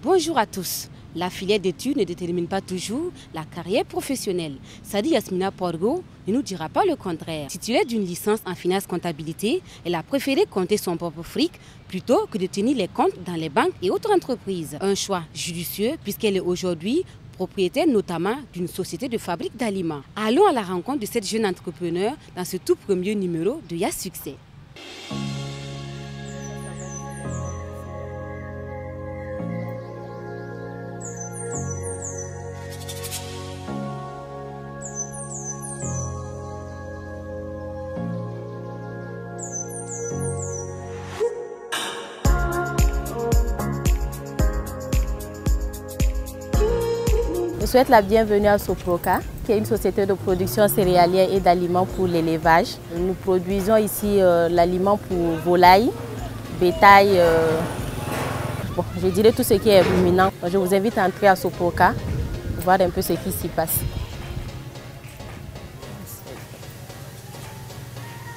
Bonjour à tous. La filière d'études ne détermine pas toujours la carrière professionnelle. Sadi Yasmina Porgo ne nous dira pas le contraire. Titulaire d'une licence en finance comptabilité, elle a préféré compter son propre fric plutôt que de tenir les comptes dans les banques et autres entreprises. Un choix judicieux puisqu'elle est aujourd'hui propriétaire notamment d'une société de fabrique d'aliments. Allons à la rencontre de cette jeune entrepreneur dans ce tout premier numéro de Ya Succès. Je souhaite la bienvenue à Soproca, qui est une société de production céréalière et d'aliments pour l'élevage. Nous produisons ici l'aliment pour volailles, bétail, je dirais tout ce qui est ruminant. Je vous invite à entrer à Soproca pour voir un peu ce qui s'y passe.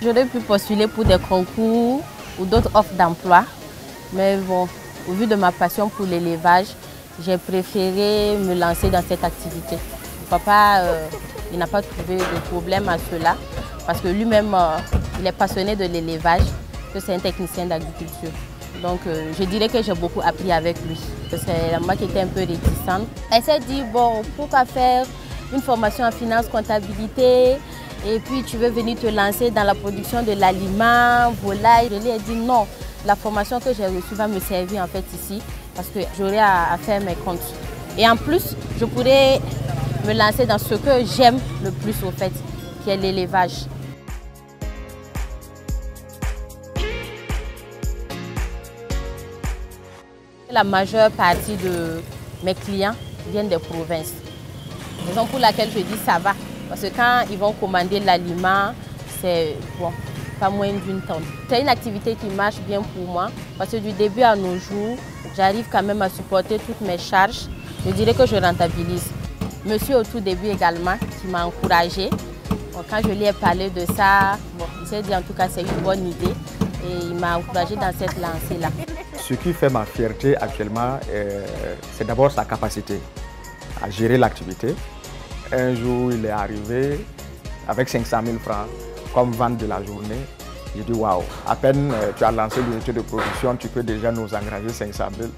J'aurais pu postuler pour des concours ou d'autres offres d'emploi, mais bon, au vu de ma passion pour l'élevage, j'ai préféré me lancer dans cette activité. Mon papa, il n'a pas trouvé de problème à cela parce que lui-même, il est passionné de l'élevage, que c'est un technicien d'agriculture. Donc, je dirais que j'ai beaucoup appris avec lui. C'est moi qui étais un peu réticente. Elle s'est dit, bon, pourquoi faire une formation en finance comptabilité et puis tu veux venir te lancer dans la production de l'aliment, volaille. Je lui ai dit non, la formation que j'ai reçue va me servir en fait ici, parce que j'aurai à faire mes comptes. Et en plus, je pourrais me lancer dans ce que j'aime le plus au fait, qui est l'élevage. La majeure partie de mes clients viennent des provinces. Raison pour laquelle je dis ça va, parce que quand ils vont commander l'aliment, c'est bon, pas moins d'une tonne. C'est une activité qui marche bien pour moi, parce que du début à nos jours, j'arrive quand même à supporter toutes mes charges. Je dirais que je rentabilise. Monsieur au tout début également, qui m'a encouragée. Bon, quand je lui ai parlé de ça, bon, il s'est dit en tout cas c'est une bonne idée. Et il m'a encouragée dans cette lancée-là. Ce qui fait ma fierté actuellement, c'est d'abord sa capacité à gérer l'activité. Un jour, il est arrivé avec 500 000 francs comme vente de la journée. J'ai dit waouh, à peine tu as lancé l'unité de production, tu peux déjà nous engranger 500 000.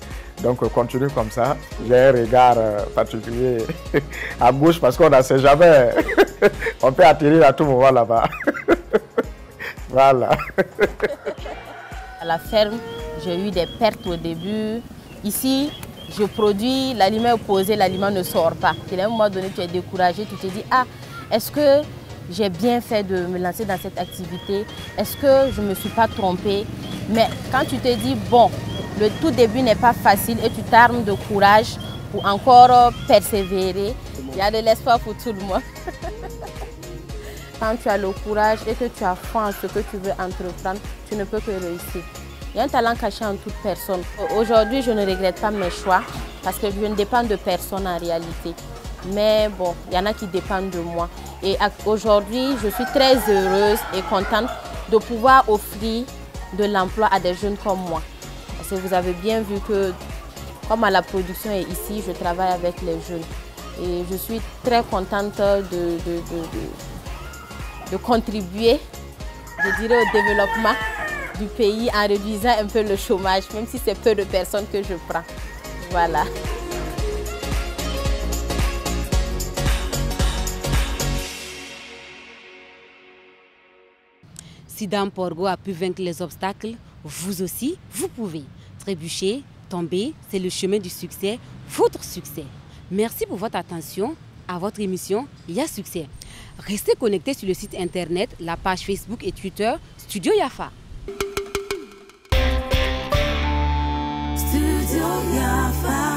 Donc continue comme ça. J'ai un regard particulier à gauche parce qu'on ne sait jamais. On peut atterrir à tout moment là-bas. Voilà. À la ferme, j'ai eu des pertes au début. Ici, je produis, l'aliment est posé, l'aliment ne sort pas. Et à un moment donné, tu es découragé, tu te dis, ah, est-ce que j'ai bien fait de me lancer dans cette activité? Est-ce que je ne me suis pas trompée? Mais quand tu te dis, bon, le tout début n'est pas facile et tu t'armes de courage pour encore persévérer, il y a de l'espoir pour tout le monde. Quand tu as le courage et que tu as foi en ce que tu veux entreprendre, tu ne peux que réussir. Il y a un talent caché en toute personne. Aujourd'hui, je ne regrette pas mes choix parce que je ne dépends de personne en réalité. Mais bon, il y en a qui dépendent de moi. Et aujourd'hui, je suis très heureuse et contente de pouvoir offrir de l'emploi à des jeunes comme moi. Parce que vous avez bien vu que, comme la production est ici, je travaille avec les jeunes. Et je suis très contente de contribuer, je dirais, au développement du pays en réduisant un peu le chômage, même si c'est peu de personnes que je prends. Voilà. Si Dame Porgo a pu vaincre les obstacles, vous aussi, vous pouvez. Trébucher, tomber, c'est le chemin du succès, votre succès. Merci pour votre attention à votre émission Ya Succès. Restez connectés sur le site internet, la page Facebook et Twitter Studio Yafa. Studio Yafa.